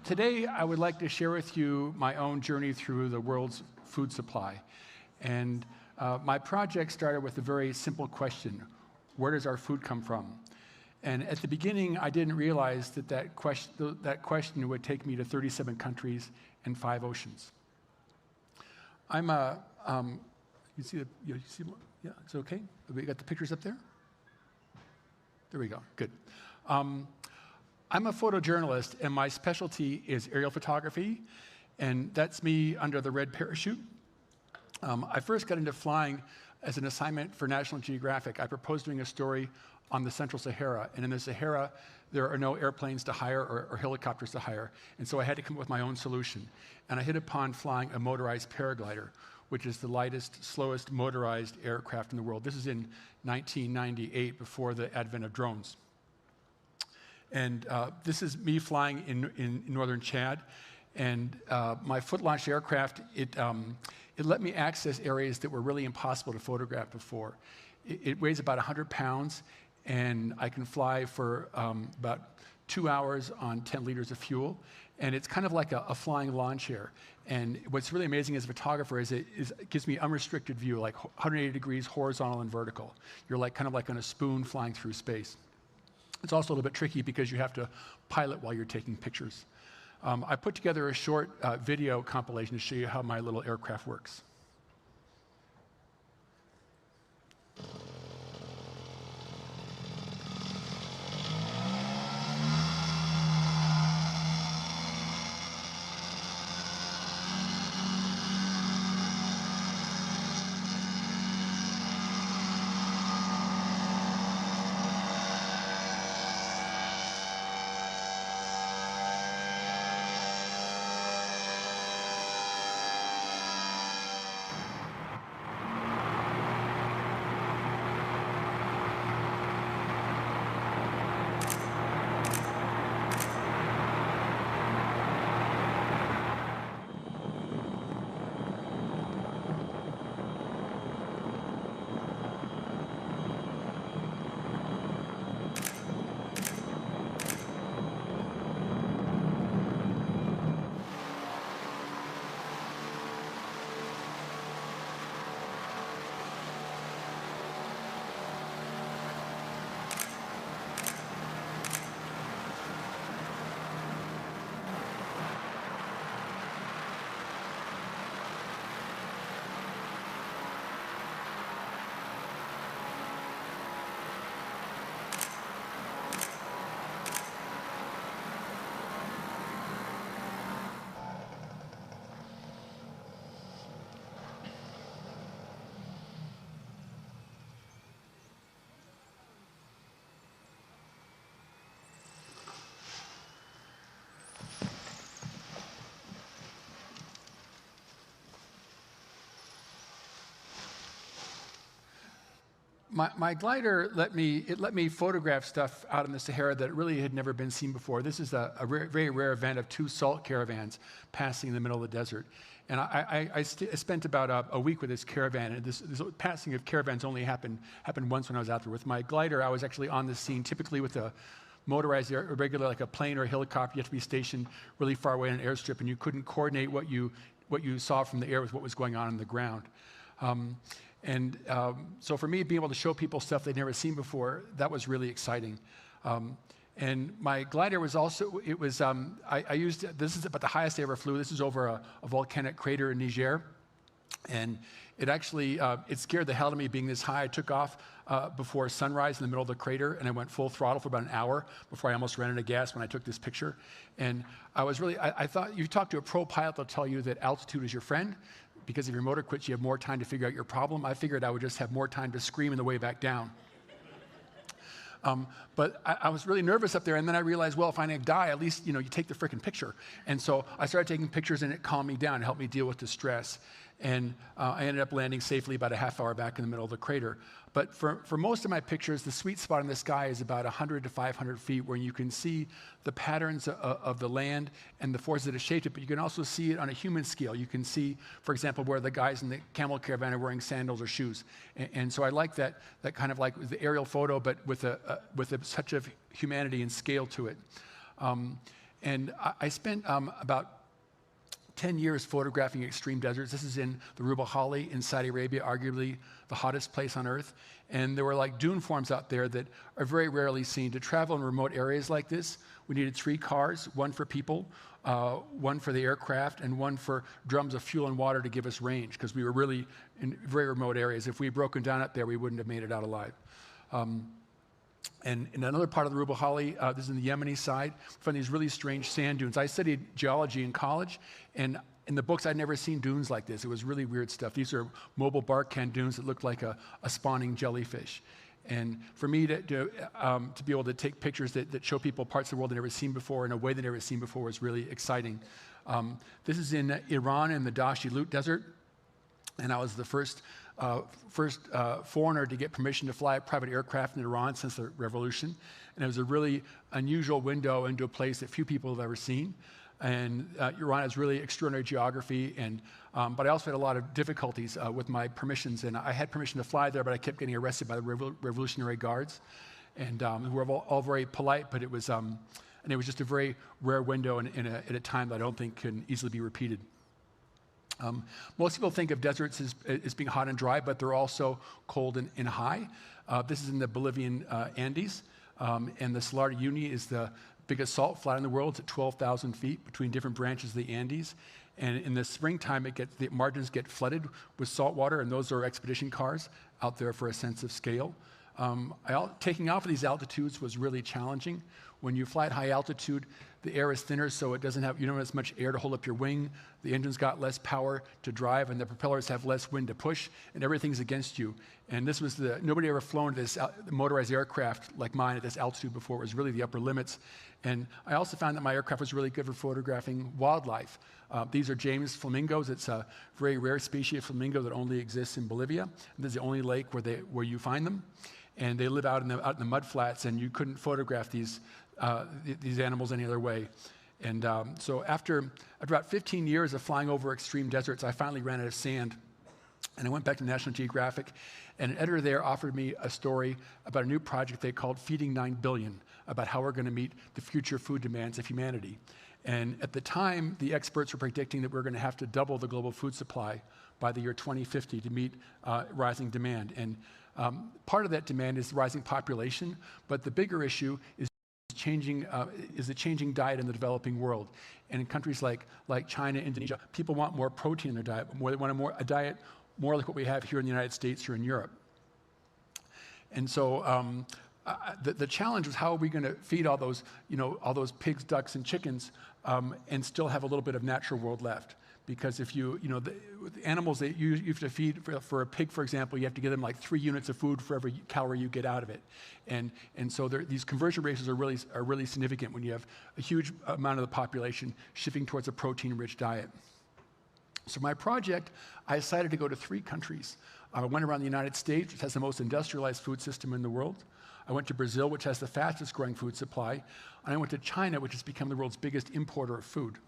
Today, I would like to share with you my own journey through the world's food supply. And my project started with a very simple question: where does our food come from? And at the beginning, I didn't realize that question would take me to 37 countries and 5 oceans. I'm a, you see, yeah, it's okay? We got the pictures up there? There we go, good. I'm a photojournalist, and my specialty is aerial photography, and that's me under the red parachute. I first got into flying as an assignment for National Geographic. I proposed doing a story on the Central Sahara, and in the Sahara, there are no airplanes to hire or helicopters to hire, and so I had to come up with my own solution. And I hit upon flying a motorized paraglider, which is the lightest, slowest motorized aircraft in the world. This is in 1998, before the advent of drones. And this is me flying in northern Chad. And my foot-launched aircraft, it let me access areas that were really impossible to photograph before. It weighs about 100 pounds, and I can fly for about 2 hours on 10 liters of fuel. And it's kind of like a flying lawn chair. And what's really amazing as a photographer is it gives me unrestricted view, like 180 degrees horizontal and vertical. You're kind of like on a spoon flying through space. It's also a little bit tricky because you have to pilot while you're taking pictures. I put together a short video compilation to show you how my little aircraft works. My glider let me photograph stuff out in the Sahara that really had never been seen before. This is a very rare event of 2 salt caravans passing in the middle of the desert. And I spent about a week with this caravan, and this passing of caravans only happened once when I was out there. With my glider, I was actually on the scene, typically with a motorized irregular, like a plane or a helicopter. You have to be stationed really far away on an airstrip, and you couldn't coordinate what you saw from the air with what was going on the ground. So for me, being able to show people stuff they'd never seen before, that was really exciting. And my glider was also, I used, this is about the highest I ever flew. This is over a volcanic crater in Niger. And it actually, it scared the hell out of me being this high. I took off before sunrise in the middle of the crater, and I went full throttle for about an hour before I almost ran out of gas when I took this picture. And I was really, I thought, you talk to a pro pilot, they'll tell you that altitude is your friend. Because if your motor quits, you have more time to figure out your problem. I figured I would just have more time to scream on the way back down. But I was really nervous up there, and then I realized, well, if I die, at least you take the frickin' picture. And so I started taking pictures, and it calmed me down, helped me deal with the stress. And I ended up landing safely about a half hour back in the middle of the crater. But for most of my pictures, the sweet spot in the sky is about 100 to 500 feet, where you can see the patterns of the land and the forces that have shaped it, but you can also see it on a human scale. You can see, for example, where the guys in the camel caravan are wearing sandals or shoes. And so I like that kind of like the aerial photo, but with a touch of humanity and scale to it. And I spent about 10 years photographing extreme deserts. This is in the Rub' al Khali in Saudi Arabia, arguably the hottest place on earth. And there were like dune forms out there that are very rarely seen. To travel in remote areas like this, we needed 3 cars, one for people, one for the aircraft, and one for drums of fuel and water to give us range, because we were really in very remote areas. If we had broken down up there, we wouldn't have made it out alive. And in another part of the Rub' al Khali, this is in the Yemeni side, we found these really strange sand dunes. I studied geology in college, and in the books, I'd never seen dunes like this. It was really weird stuff. These are mobile bark can dunes that looked like a spawning jellyfish. And for me to be able to take pictures that show people parts of the world they've never seen before in a way they've never seen before was really exciting. This is in Iran in the Dashi-Lut Desert, and I was the first foreigner to get permission to fly a private aircraft in Iran since the revolution. And it was a really unusual window into a place that few people have ever seen. And Iran has really extraordinary geography, and but I also had a lot of difficulties with my permissions. And I had permission to fly there, but I kept getting arrested by the Revolutionary Guards, and who were all very polite. But it was just a very rare window at a time that I don't think can easily be repeated. Most people think of deserts as being hot and dry, but they're also cold and high. This is in the Bolivian Andes, and the Salar de Uyuni is the biggest salt flat in the world. It's at 12,000 feet between different branches of the Andes. And in the springtime, the margins get flooded with salt water, and those are expedition cars out there for a sense of scale. Taking off at these altitudes was really challenging. When you fly at high altitude, the air is thinner, so you don't have as much air to hold up your wing. The engine's got less power to drive, and the propellers have less wind to push, and everything's against you. And this was nobody ever flown this motorized aircraft like mine at this altitude before. It was really the upper limits. And I also found that my aircraft was really good for photographing wildlife. These are James flamingos. It's a very rare species of flamingo that only exists in Bolivia. And this is the only lake where you find them. And they live out in the mud flats, and you couldn't photograph these animals any other way. And so after about 15 years of flying over extreme deserts, I finally ran out of sand. And I went back to National Geographic, and an editor there offered me a story about a new project they called Feeding 9 Billion, about how we're going to meet the future food demands of humanity. And at the time, the experts were predicting that we're going to have to double the global food supply by the year 2050 to meet rising demand. And part of that demand is rising population, but the bigger issue is the changing diet in the developing world. And in countries like China, Indonesia, people want more protein in their diet, but they want a diet more like what we have here in the United States or in Europe. And so the challenge was, how are we going to feed all those pigs, ducks, and chickens and still have a little bit of natural world left? Because if the animals that you have to feed for a pig, for example, you have to give them like 3 units of food for every calorie you get out of it. And so these conversion ratios are really significant when you have a huge amount of the population shifting towards a protein-rich diet. So my project, I decided to go to 3 countries. I went around the United States, which has the most industrialized food system in the world. I went to Brazil, which has the fastest growing food supply. And I went to China, which has become the world's biggest importer of food.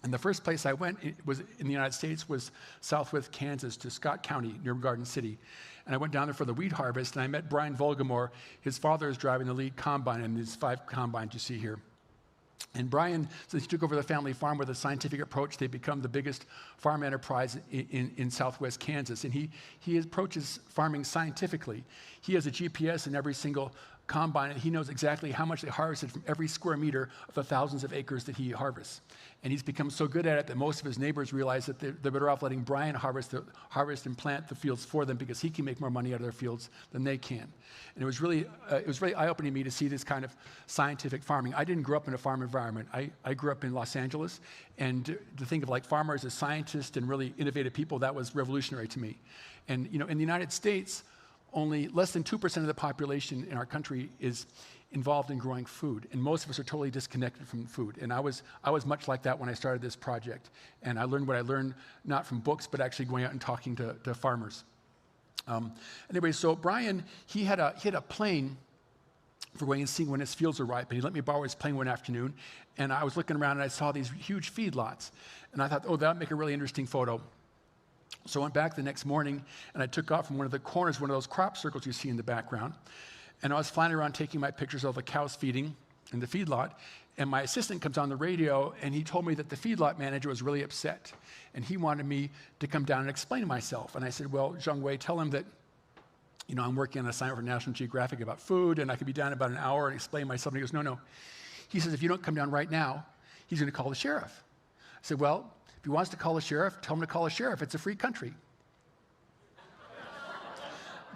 And the first place I went was in the United States was southwest Kansas to Scott County near Garden City. And I went down there for the wheat harvest, and I met Brian Volgamore. His father is driving the lead combine in these 5 combines you see here. And Brian, since he took over the family farm with a scientific approach, they've become the biggest farm enterprise in southwest Kansas. And he approaches farming scientifically. He has a GPS in every single combine, and he knows exactly how much they harvested from every square meter of the thousands of acres that he harvests. And he's become so good at it that most of his neighbors realize that they're better off letting Brian harvest and plant the fields for them, because he can make more money out of their fields than they can. And it was really eye-opening to me to see this kind of scientific farming. I didn't grow up in a farm environment. I grew up in Los Angeles, and to think of like farmers as scientists and really innovative people, that was revolutionary to me. And in the United States, only less than 2% of the population in our country is involved in growing food, and most of us are totally disconnected from food. And I was much like that when I started this project, and I learned what I learned not from books, but actually going out and talking to farmers. Anyway, so Brian, he had a plane for going and seeing when his fields are ripe, and he let me borrow his plane one afternoon, and I was looking around and I saw these huge feedlots, and I thought, oh, that'd make a really interesting photo. So I went back the next morning, and I took off from one of the corners, one of those crop circles you see in the background. And I was flying around taking my pictures of the cows feeding in the feedlot. And my assistant comes on the radio, and he told me that the feedlot manager was really upset, and he wanted me to come down and explain myself. And I said, well, Zheng Wei, tell him that, you know, I'm working on an assignment for National Geographic about food, and I could be down in about an hour and explain myself. And he goes, no. He says, if you don't come down right now, he's going to call the sheriff. I said, well, if he wants to call the sheriff, tell him to call the sheriff. It's a free country.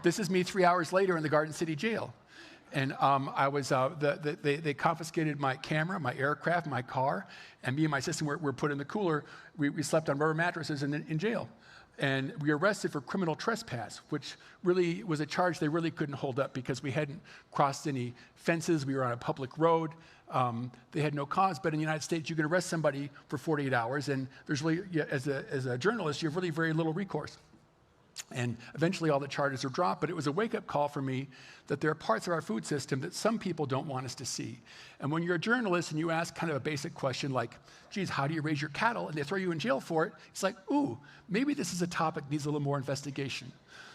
This is me 3 hours later in the Garden City jail. And they confiscated my camera, my aircraft, my car, and me and my assistant were put in the cooler. We slept on rubber mattresses in jail. And we were arrested for criminal trespass, which really was a charge they really couldn't hold up because we hadn't crossed any fences. We were on a public road. They had no cause. But in the United States, you can arrest somebody for 48 hours, and there's really, as a journalist, you have really very little recourse. And eventually all the charges are dropped, but it was a wake-up call for me that there are parts of our food system that some people don't want us to see. And when you're a journalist and you ask kind of a basic question like, geez, how do you raise your cattle? And they throw you in jail for it, it's like, ooh, maybe this is a topic that needs a little more investigation.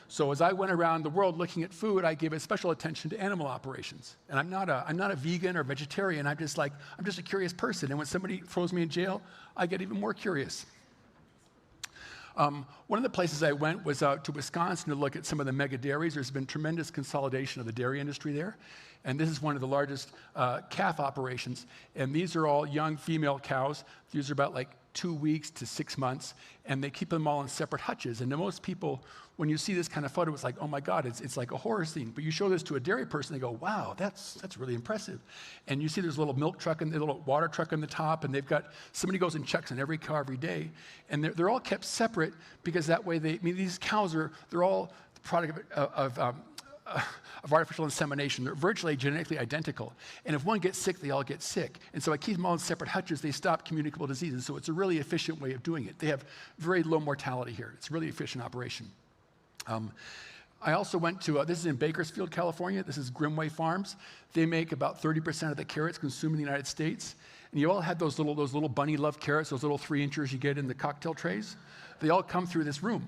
So as I went around the world looking at food, I gave a special attention to animal operations. And I'm not a vegan or vegetarian, I'm just a curious person. And when somebody throws me in jail, I get even more curious. One of the places I went was to Wisconsin to look at some of the mega dairies. There's been tremendous consolidation of the dairy industry there. And this is one of the largest calf operations. And these are all young female cows. These are about like 2 weeks to 6 months. And they keep them all in separate hutches. And to most people, when you see this kind of photo, it's like, oh my God, it's like a horror scene. But you show this to a dairy person, they go, wow, that's really impressive. And you see there's a little milk truck and a little water truck on the top, and they've got, somebody goes and checks on every cow every day. And they're all kept separate because that way these cows they're all the product of artificial insemination. They're virtually genetically identical. And if one gets sick, they all get sick. And so I keep them all in separate hutches. They stop communicable diseases. So it's a really efficient way of doing it. They have very low mortality here. It's a really efficient operation. I also went to, this is in Bakersfield, California. This is Grimway Farms. They make about 30% of the carrots consumed in the United States. And you all had those little bunny love carrots, those little 3 inchers you get in the cocktail trays. They all come through this room.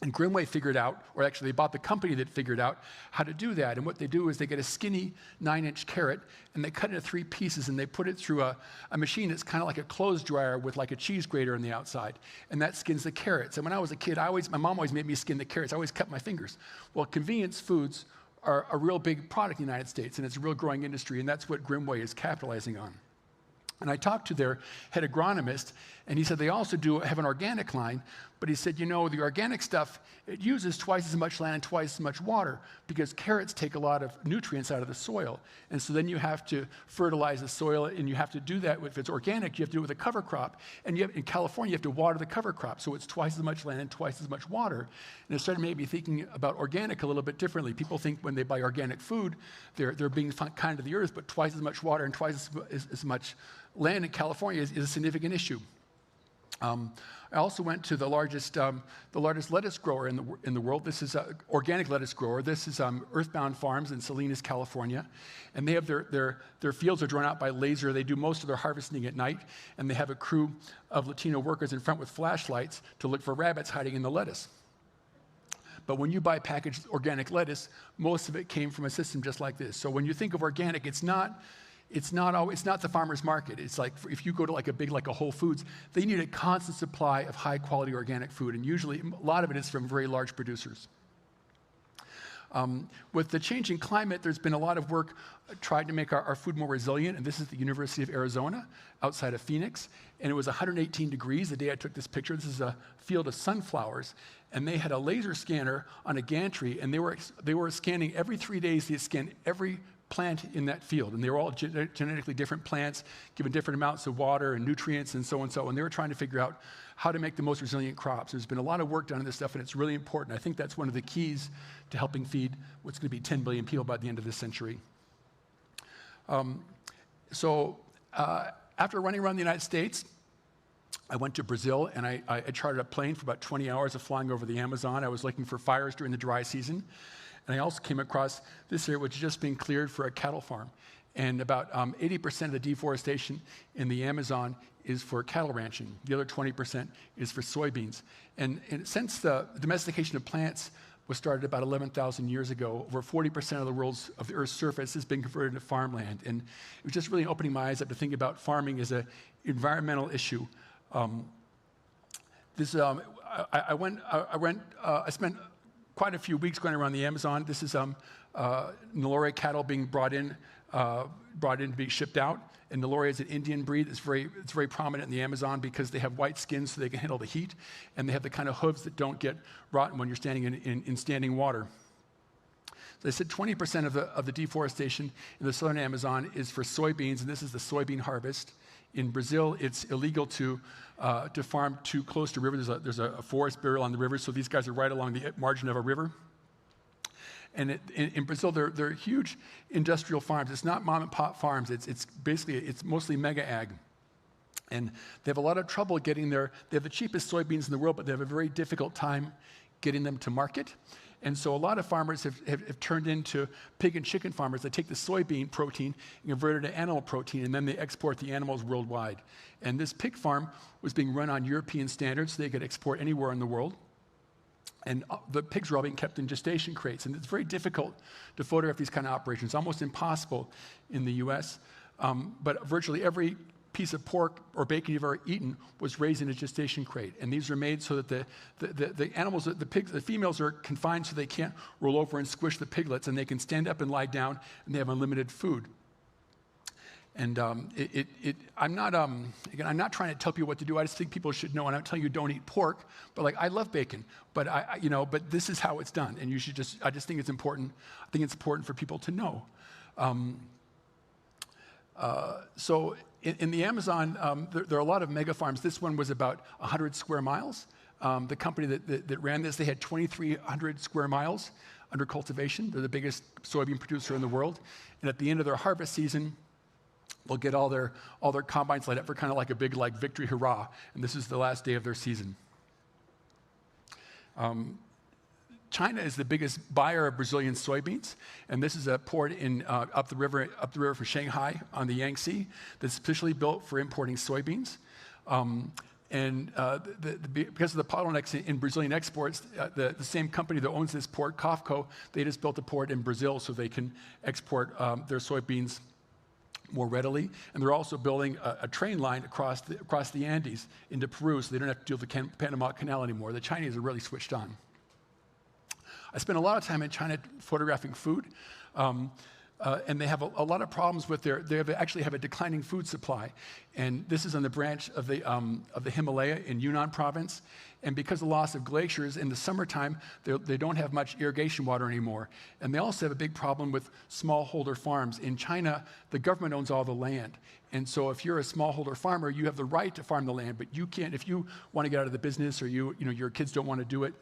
And Grimway figured out, or actually they bought the company that figured out how to do that. And what they do is they get a skinny 9-inch carrot, and they cut it into 3 pieces, and they put it through a machine that's kind of like a clothes dryer with like a cheese grater on the outside. And that skins the carrots. And when I was a kid, my mom always made me skin the carrots. I always cut my fingers. Well, convenience foods are a real big product in the United States, and it's a real growing industry, and that's what Grimway is capitalizing on. And I talked to their head agronomist, and he said they also have an organic line, but he said, you know, the organic stuff, it uses twice as much land and twice as much water because carrots take a lot of nutrients out of the soil. And so then you have to fertilize the soil, and you have to do that. If it's organic, you have to do it with a cover crop. And in California, you have to water the cover crop, so it's twice as much land and twice as much water. And it started maybe thinking about organic a little bit differently. People think when they buy organic food, they're being kind to the earth, but twice as much water and twice as much land in California is a significant issue. I also went to the largest lettuce grower in the world. This is an organic lettuce grower. This is Earthbound Farms in Salinas, California. And they have their fields are drawn out by laser. They do most of their harvesting at night. And they have a crew of Latino workers in front with flashlights to look for rabbits hiding in the lettuce. But when you buy packaged organic lettuce, most of it came from a system just like this. So when you think of organic, it's not the farmer's market. It's like if you go to like a Whole Foods, they need a constant supply of high quality organic food, and usually a lot of it is from very large producers. With the changing climate, there's been a lot of work trying to make our food more resilient, and this is the University of Arizona outside of Phoenix, and it was 118 degrees the day I took this picture. This is a field of sunflowers, and they had a laser scanner on a gantry, and they were scanning every 3 days. They scanned every plant in that field, and they were all genetically different plants, given different amounts of water and nutrients and so, and they were trying to figure out how to make the most resilient crops. There's been a lot of work done on this stuff, and it's really important. I think that's one of the keys to helping feed what's going to be 10 billion people by the end of this century. After running around the United States, I went to Brazil, and I chartered a plane for about 20 hours of flying over the Amazon. I was looking for fires during the dry season. And I also came across this area which is just being cleared for a cattle farm. And about 80% of the deforestation in the Amazon is for cattle ranching. The other 20% is for soybeans. And since the domestication of plants was started about 11,000 years ago. Over 40% of the Earth's surface has been converted to farmland. And it was just really opening my eyes up to think about farming as an environmental issue. I spent quite a few weeks going around the Amazon. This is Nelore cattle being brought in to be shipped out. And Nelore is an Indian breed. It's very prominent in the Amazon because they have white skin so they can handle the heat, and they have the kind of hooves that don't get rotten when you're standing in standing water. So they said 20% of the deforestation in the southern Amazon is for soybeans, and this is the soybean harvest. In Brazil, it's illegal to farm too close to rivers. There's a forest burial on the river, so these guys are right along the margin of a river. And in Brazil, they're huge industrial farms. It's not mom and pop farms. It's mostly mega ag. And they have a lot of trouble getting they have the cheapest soybeans in the world, but they have a very difficult time getting them to market. And so a lot of farmers have turned into pig and chicken farmers. They take the soybean protein and convert it to animal protein, and then they export the animals worldwide. And this pig farm was being run on European standards, so they could export anywhere in the world. And the pigs were all being kept in gestation crates. And it's very difficult to photograph these kind of operations, almost impossible in the US. But virtually every piece of pork or bacon you've ever eaten was raised in a gestation crate. And these are made so that the animals, the females are confined so they can't roll over and squish the piglets, and they can stand up and lie down, and they have unlimited food. And I'm not trying to tell people what to do. I just think people should know. And I'm not telling you don't eat pork, but I love bacon. But but this is how it's done. And I just think it's important. I think it's important for people to know. So in the Amazon, there are a lot of mega farms. This one was about 100 square miles. The company that ran this, they had 2,300 square miles under cultivation. They're the biggest soybean producer in the world. And at the end of their harvest season, they'll get all their combines light up for kind of like a big victory hurrah, and this is the last day of their season. China is the biggest buyer of Brazilian soybeans, and this is a port up the river from Shanghai on the Yangtze that's specially built for importing soybeans. Because of the bottlenecks in Brazilian exports, the same company that owns this port, COFCO, they just built a port in Brazil so they can export their soybeans more readily. And they're also building a train line across the Andes into Peru, so they don't have to deal with the Panama Canal anymore. The Chinese are really switched on. I spent a lot of time in China photographing food, and they have a lot of problems with actually have a declining food supply. And this is on the branch of the Himalaya in Yunnan province. And because of the loss of glaciers in the summertime, they don't have much irrigation water anymore. And they also have a big problem with smallholder farms. In China, the government owns all the land. And so if you're a smallholder farmer, you have the right to farm the land, but you can't, if you want to get out of the business or your kids don't want to do it,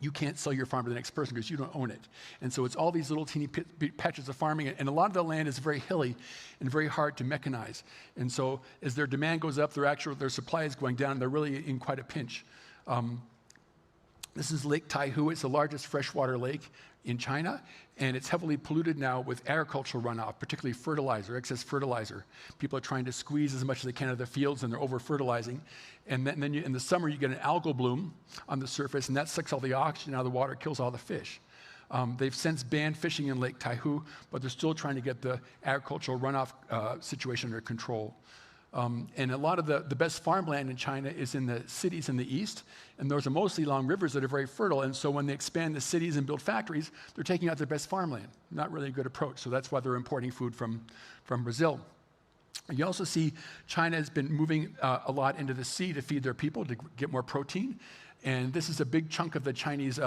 you can't sell your farm to the next person because you don't own it. And so it's all these little teeny patches of farming, and a lot of the land is very hilly and very hard to mechanize. And so as their demand goes up, their supply is going down, and they're really in quite a pinch. This is Lake Taihu. It's the largest freshwater lake in China, and it's heavily polluted now with agricultural runoff, particularly excess fertilizer. People are trying to squeeze as much as they can out of the fields, and they're over-fertilizing. And then in the summer, you get an algal bloom on the surface, and that sucks all the oxygen out of the water, kills all the fish. They've since banned fishing in Lake Taihu, but they're still trying to get the agricultural runoff situation under control. And a lot of the best farmland in China is in the cities in the east, and those are mostly along rivers that are very fertile, and so when they expand the cities and build factories, they're taking out their best farmland. Not really a good approach, so that's why they're importing food from Brazil. You also see China has been moving a lot into the sea to feed their people, to get more protein. And this is a big chunk of the Chinese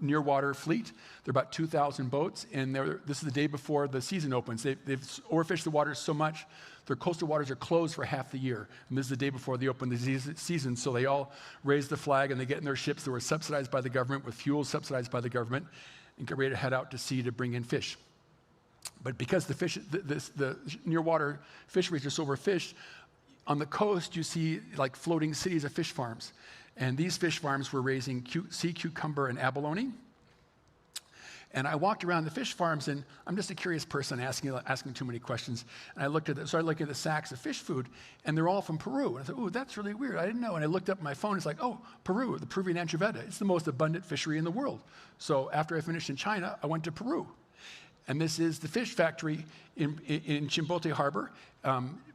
near-water fleet. There are about 2,000 boats, and this is the day before the season opens. They've overfished the waters so much, their coastal waters are closed for half the year. And this is the day before they open the season, so they all raise the flag, and they get in their ships that were subsidized by the government, with fuel subsidized by the government, and get ready to head out to sea to bring in fish. But because the near-water fisheries are so overfished, on the coast you see like floating cities of fish farms. And these fish farms were raising sea cucumber and abalone. And I walked around the fish farms, and I'm just a curious person asking too many questions. And I started looking at the sacks of fish food, and they're all from Peru. And I thought, ooh, that's really weird. I didn't know. And I looked up my phone. It's like, oh, Peru, the Peruvian anchoveta. It's the most abundant fishery in the world. So after I finished in China, I went to Peru. And this is the fish factory in Chimbote Harbor.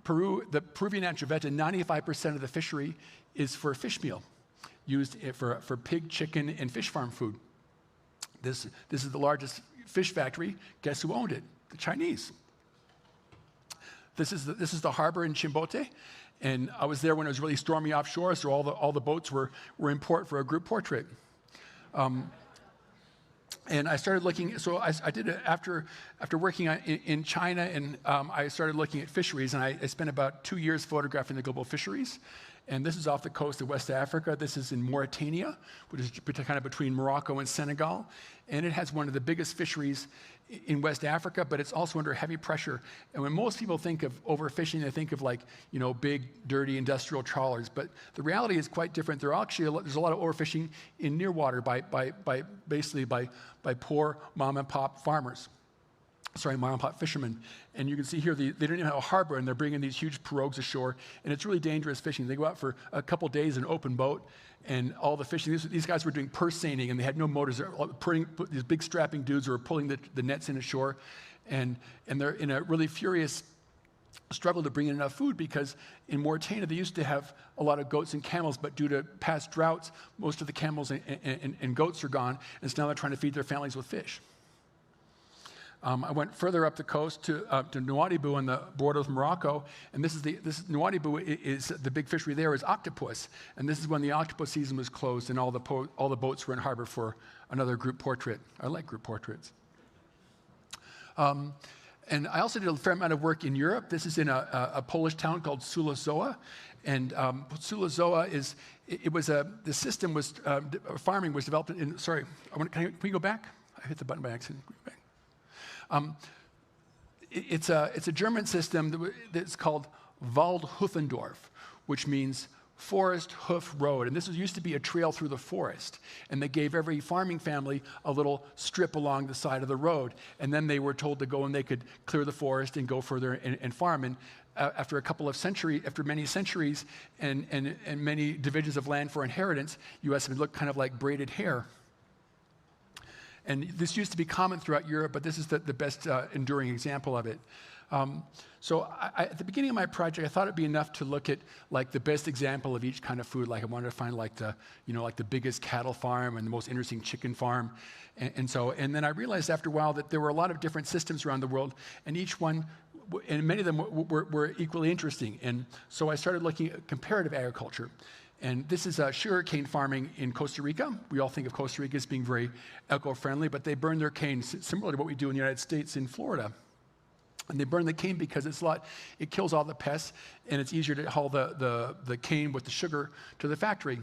Peru, the Peruvian anchoveta, 95% of the fishery is for fish meal, used for pig, chicken, and fish farm food. This is the largest fish factory. Guess who owned it? The Chinese. This is the harbor in Chimbote, and I was there when it was really stormy offshore, so all the boats were in port for a group portrait. And I started looking, so I did it after working in China, and I started looking at fisheries, and I spent about 2 years photographing the global fisheries. And this is off the coast of West Africa. This is in Mauritania, which is kind of between Morocco and Senegal. And it has one of the biggest fisheries in West Africa, but it's also under heavy pressure. And when most people think of overfishing, they think of big, dirty industrial trawlers. But the reality is quite different. There's a lot of overfishing in near water by poor mom and pop farmers. Mom and pop fishermen. And you can see here, they don't even have a harbor, and they're bringing these huge pirogues ashore, and it's really dangerous fishing. They go out for a couple days in an open boat, and all the fishing, these guys were doing purse seining, and they had no motors. These big strapping dudes were pulling the nets in ashore, and they're in a really furious struggle to bring in enough food, because in Mauritania, they used to have a lot of goats and camels, but due to past droughts, most of the camels and goats are gone, and so now they're trying to feed their families with fish. I went further up the coast to Nouadhibou on the border of Morocco, and Nouadhibou is the big fishery there is octopus, and this is when the octopus season was closed, and all the boats were in harbor for another group portrait. I like group portraits. And I also did a fair amount of work in Europe. This is in a Polish town called Sulazowa, and Sulazowa farming was developed in. Sorry, can we go back? I hit the button by accident. It's a German system that's called Waldhufendorf, which means forest hoof road. And this used to be a trail through the forest. And they gave every farming family a little strip along the side of the road. And then they were told to go and they could clear the forest and go further and farm. And after many centuries and many divisions of land for inheritance, U.S. would look kind of like braided hair. And this used to be common throughout Europe, but this is the best enduring example of it. So at the beginning of my project, I thought it'd be enough to look at the best example of each kind of food. I wanted to find the biggest cattle farm and the most interesting chicken farm. And then I realized after a while that there were a lot of different systems around the world, and each one, and many of them were equally interesting. And so I started looking at comparative agriculture. And this is sugarcane farming in Costa Rica. We all think of Costa Rica as being very eco-friendly, but they burn their cane similar to what we do in the United States in Florida. And they burn the cane because it kills all the pests, and it's easier to haul the cane with the sugar to the factory.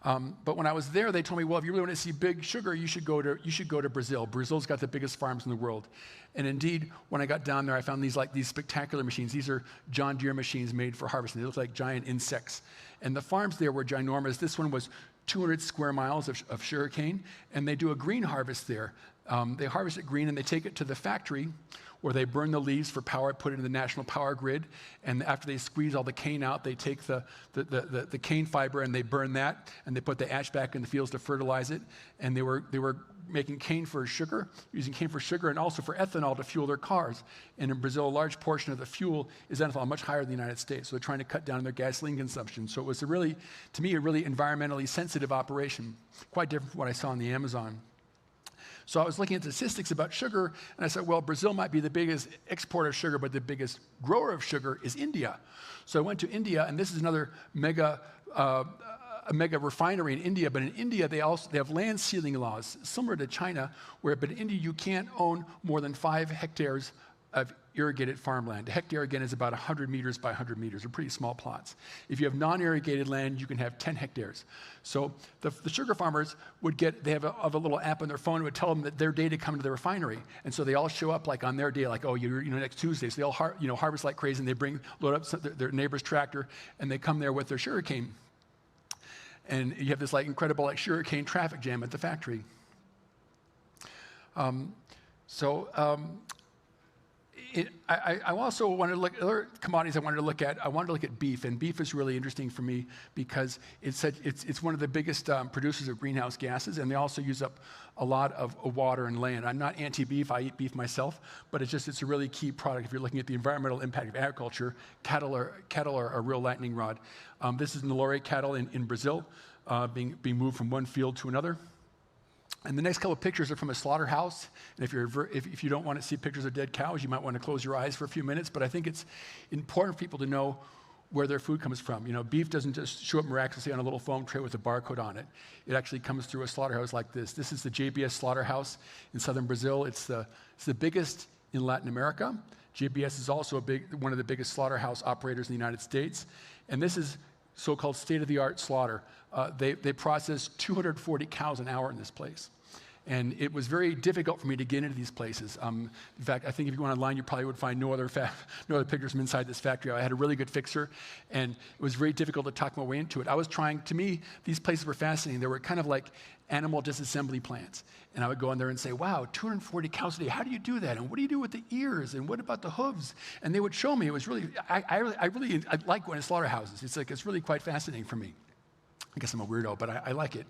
But when I was there, they told me, well, if you really want to see big sugar, you should go to Brazil. Brazil's got the biggest farms in the world. And indeed, when I got down there, I found these spectacular machines. These are John Deere machines made for harvesting. They look like giant insects. And the farms there were ginormous. This one was 200 square miles of sugarcane, and they do a green harvest there. They harvest it green, and they take it to the factory, where they burn the leaves for power, put it in the national power grid, and after they squeeze all the cane out, they take the cane fiber and they burn that, and they put the ash back in the fields to fertilize it. And they were making cane for sugar, using cane for sugar, and also for ethanol to fuel their cars. And in Brazil, a large portion of the fuel is ethanol, much higher than the United States. So they're trying to cut down their gasoline consumption. So it was to me, a really environmentally sensitive operation, quite different from what I saw in the Amazon. So I was looking at statistics about sugar, and I said, well, Brazil might be the biggest exporter of sugar, but the biggest grower of sugar is India. So I went to India, and this is another mega refinery in India. But in India, they have land sealing laws, similar to China, but in India, you can't own more than 5 hectares of irrigated farmland. A hectare, again, is about 100 meters by 100 meters. They're pretty small plots. If you have non-irrigated land, you can have 10 hectares. So the sugar farmers they have a little app on their phone that would tell them that their day to come to the refinery. And so they all show up on their day, next Tuesday. So they all harvest like crazy, and they load up their neighbor's tractor, and they come there with their sugarcane. And you have this incredible sugarcane traffic jam at the factory. I also wanted to look at other commodities I wanted to look at. I wanted to look at beef, and beef is really interesting for me because it's one of the biggest producers of greenhouse gases, and they also use up a lot of water and land. I'm not anti-beef. I eat beef myself, but it's a really key product. If you're looking at the environmental impact of agriculture, cattle are a real lightning rod. This is Nelore cattle in Brazil being moved from one field to another. And the next couple of pictures are from a slaughterhouse. And if you don't want to see pictures of dead cows, you might want to close your eyes for a few minutes. But I think it's important for people to know where their food comes from. You know, beef doesn't just show up miraculously on a little foam tray with a barcode on it. It actually comes through a slaughterhouse like this. This is the JBS slaughterhouse in southern Brazil. It's the biggest in Latin America. JBS is also one of the biggest slaughterhouse operators in the United States. And this is so-called state-of-the-art slaughter. They process 240 cows an hour in this place. And it was very difficult for me to get into these places. In fact, I think if you went online, you probably would find no other pictures from inside this factory. I had a really good fixer, and it was very difficult to talk my way into it. To me, these places were fascinating. They were kind of like animal disassembly plants. And I would go in there and say, wow, 240 cows a day, how do you do that? And what do you do with the ears? And what about the hooves? And they would show me. It was really, I like going to slaughterhouses. It's really quite fascinating for me. I guess I'm a weirdo, but I like it.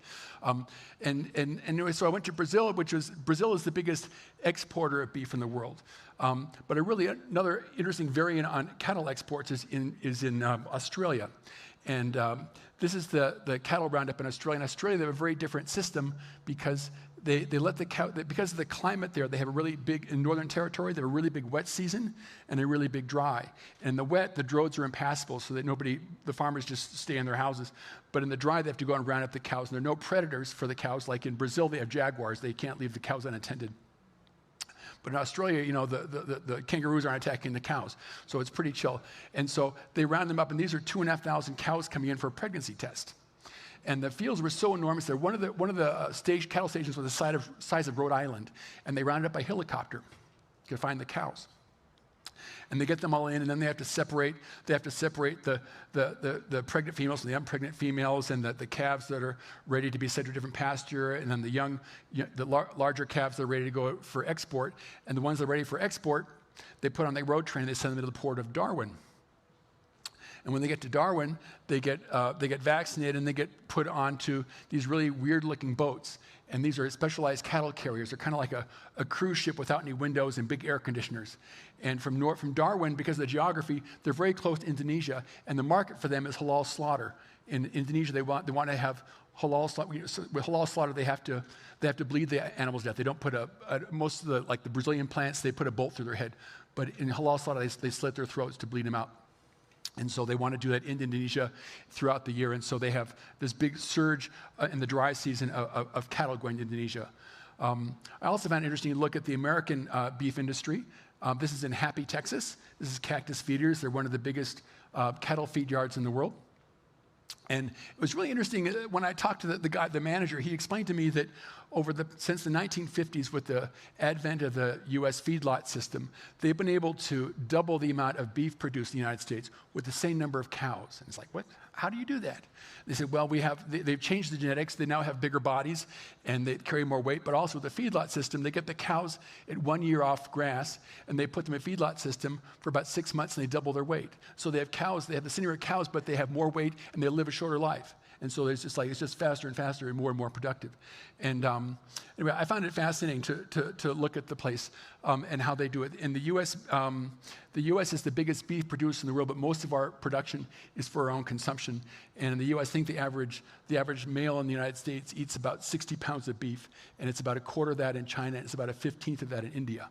Anyway, so I went to Brazil, Brazil is the biggest exporter of beef in the world. But another interesting variant on cattle exports is in Australia. And this is the cattle roundup in Australia. In Australia, they have a very different system because they let the cow, because of the climate there, they have a really big, in Northern Territory, they have a really big wet season and a really big dry. And in the wet, the roads are impassable so that the farmers just stay in their houses. But in the dry, they have to go and round up the cows. And there are no predators for the cows. Like in Brazil, they have jaguars. They can't leave the cows unattended. But in Australia, you know, the kangaroos aren't attacking the cows. So it's pretty chill. And so they round them up, and these are 2,500 cows coming in for a pregnancy test. And the fields were so enormous there. One of the cattle stations was the size of Rhode Island, and they rounded up by helicopter to find the cows. And they get them all in, and then they have to separate. They have to separate the pregnant females from the unpregnant females, and the calves that are ready to be sent to a different pasture, and then the larger calves that are ready to go for export. And the ones that are ready for export, they put on the road train. They send them to the port of Darwin. And when they get to Darwin, they get vaccinated and they get put onto these really weird-looking boats. And these are specialized cattle carriers. They're kind of like a cruise ship without any windows and big air conditioners. And from Darwin, because of the geography, they're very close to Indonesia, and the market for them is halal slaughter. In Indonesia, they want to have halal slaughter. So with halal slaughter, they have to bleed the animals to death. They don't put most of the Brazilian plants, they put a bolt through their head. But in halal slaughter, they slit their throats to bleed them out. And so they want to do that in Indonesia throughout the year. And so they have this big surge in the dry season of cattle going to Indonesia. I also found it interesting to look at the American beef industry. This is in Happy, Texas. This is Cactus Feeders. They're one of the biggest cattle feed yards in the world. And it was really interesting when I talked to the manager. He explained to me that since the 1950s, with the advent of the U.S. feedlot system, they've been able to double the amount of beef produced in the United States with the same number of cows. And it's like, what? How do you do that? They said, well, they've changed the genetics. They now have bigger bodies, and they carry more weight. But also with the feedlot system, they get the cows at 1 year off grass, and they put them in a feedlot system for about 6 months, and they double their weight. So they have cows. They have the same number of cows, but they have more weight, and they live a shorter life. And so it's just faster and faster and more productive. And anyway, I found it fascinating to look at the place and how they do it. In the U.S., is the biggest beef producer in the world, but most of our production is for our own consumption. And in the U.S., I think the average male in the United States eats about 60 pounds of beef, and it's about a quarter of that in China, and it's about a 15th of that in India.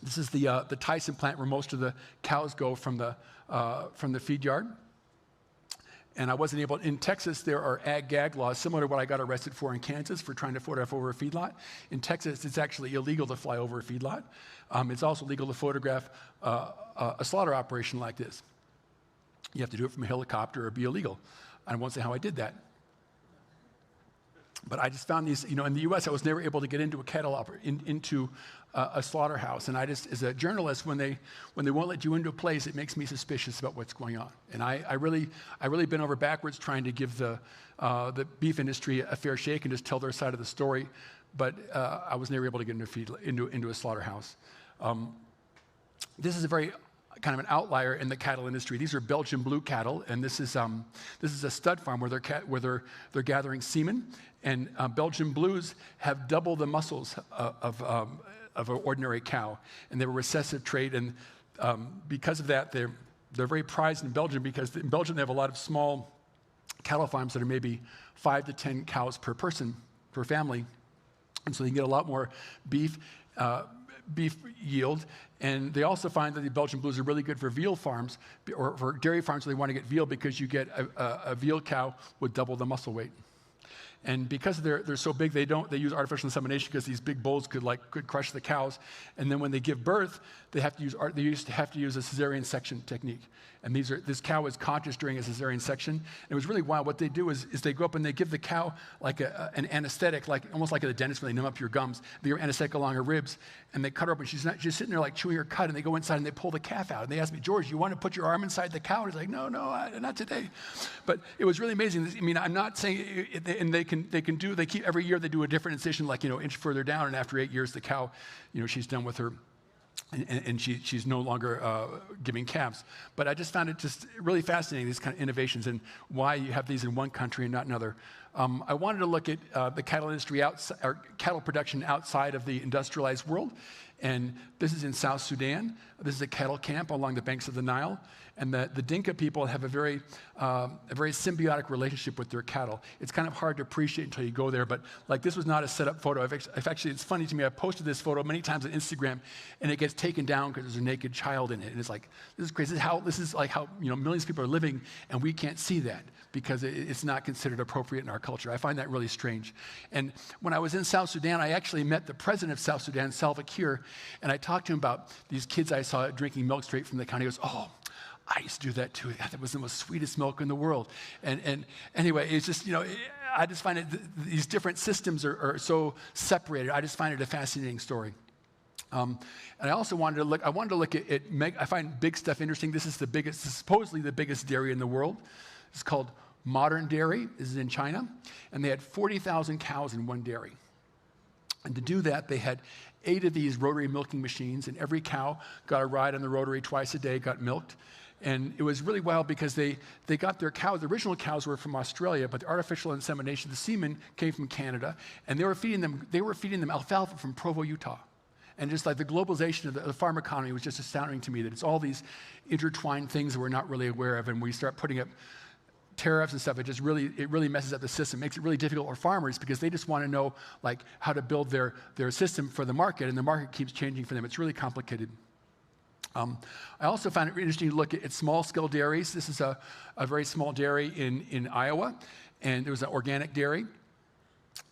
This is the Tyson plant where most of the cows go from the feed yard. And I wasn't able, in Texas, there are ag-gag laws, similar to what I got arrested for in Kansas for trying to photograph over a feedlot. In Texas, it's actually illegal to fly over a feedlot. It's also legal to photograph a slaughter operation like this. You have to do it from a helicopter or be illegal. I won't say how I did that. But I just found these, in the U.S., I was never able to get into into a slaughterhouse. And I just, as a journalist, when they won't let you into a place, it makes me suspicious about what's going on. And I really bent over backwards trying to give the beef industry a fair shake and just tell their side of the story. but I was never able to get into a slaughterhouse. This is a very kind of an outlier in the cattle industry. These are Belgian blue cattle, and this is a stud farm where they're gathering semen. And Belgian blues have double the muscles of an ordinary cow, and they're a recessive trait. And because of that, they're very prized in Belgium, because in Belgium they have a lot of small cattle farms that are maybe 5 to 10 cows per person, per family, and so you can get a lot more beef yield. And they also find that the Belgian blues are really good for veal farms, or for dairy farms where they want to get veal, because you get a veal cow with double the muscle weight. And because they're so big, they use artificial insemination, because these big bulls could crush the cows. And then when they give birth, they used to have to use a cesarean section technique. And this cow is conscious during a cesarean section. And it was really wild. What they do is they go up and they give the cow like an anesthetic, almost like at a dentist when they numb up your gums. They give her anesthetic along her ribs, and they cut her up, and she's sitting there like chewing her cud. And they go inside and they pull the calf out. And they ask me, George, you want to put your arm inside the cow? And he's like, no, not today. But it was really amazing. I mean, I'm not saying, and they keep every year they do a different incision, inch further down. And after 8 years, the cow, she's done with her. And she's no longer giving calves. But I just found it just really fascinating, these kind of innovations, and why you have these in one country and not another. I wanted to look at the cattle industry or cattle production outside of the industrialized world. And this is in South Sudan. This is a cattle camp along the banks of the Nile. And the Dinka people have a very symbiotic relationship with their cattle. It's kind of hard to appreciate until you go there, but this was not a set-up photo. It's funny to me, I've posted this photo many times on Instagram, and it gets taken down because there's a naked child in it. And it's like, this is crazy. This is how millions of people are living, and we can't see that because it's not considered appropriate in our culture. I find that really strange. And when I was in South Sudan, I actually met the president of South Sudan, Salva Kiir, and I talked to him about these kids I saw drinking milk straight from the cow. He goes, oh, I used to do that too. That was the most sweetest milk in the world. And anyway, it's just, I just find these different systems are so separated. I just find it a fascinating story. And I also wanted to look at I find big stuff interesting. This is supposedly the biggest dairy in the world. It's called Modern Dairy. This is in China. And they had 40,000 cows in one dairy. And to do that, they had 8 of these rotary milking machines, and every cow got a ride on the rotary twice a day, got milked. And it was really wild because they got their cows. The original cows were from Australia, but the artificial insemination, the semen came from Canada, and they were feeding them alfalfa from Provo, Utah. And just the globalization of the farm economy was just astounding to me, that it's all these intertwined things that we're not really aware of. And we start putting up tariffs and stuff, it really messes up the system, makes it really difficult for farmers, because they just want to know how to build their system for the market, and the market keeps changing for them. It's really complicated. I also found it interesting to look at small-scale dairies. This is a very small dairy in Iowa, and it was an organic dairy.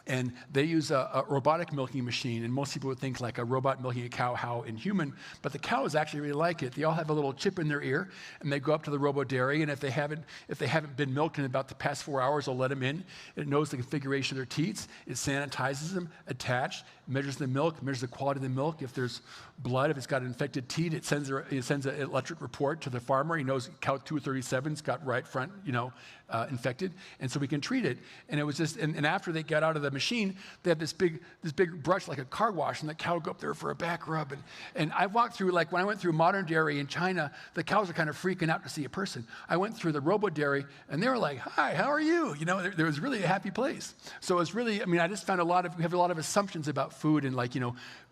And they use a robotic milking machine, and most people would think like a robot milking a cow, how inhuman, but the cows actually really like it. They all have a little chip in their ear, and they go up to the robo dairy, and if they haven't been milked in about the past 4 hours, they'll let them in. It knows the configuration of their teats, it sanitizes them, attached, measures the milk, measures the quality of the milk. If there's blood, if it's got an infected teat, it sends an electric report to the farmer. He knows cow 237's got right front, infected, and so we can treat it. And it was just, and after they got out of the machine, they had this big brush like a car wash, and the cow would go up there for a back rub. And I walked through, when I went through modern dairy in China, the cows are kind of freaking out to see a person. I went through the robo dairy, and they were like, "Hi, how are you?" There was really a happy place. So it was really, I just found we have a lot of assumptions about food, and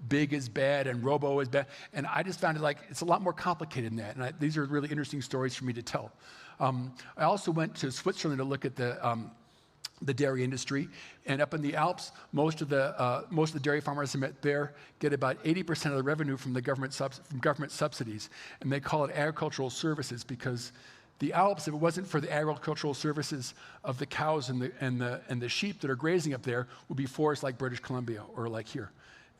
big is bad and robo is bad, and I just found it it's a lot more complicated than that. And these are really interesting stories for me to tell. I also went to Switzerland to look at the dairy industry, and up in the Alps, most of the dairy farmers I met there get about 80% of the revenue from government subsidies, and they call it agricultural services, because the Alps, if it wasn't for the agricultural services of the cows and the sheep that are grazing up there, would be forests like British Columbia or like here.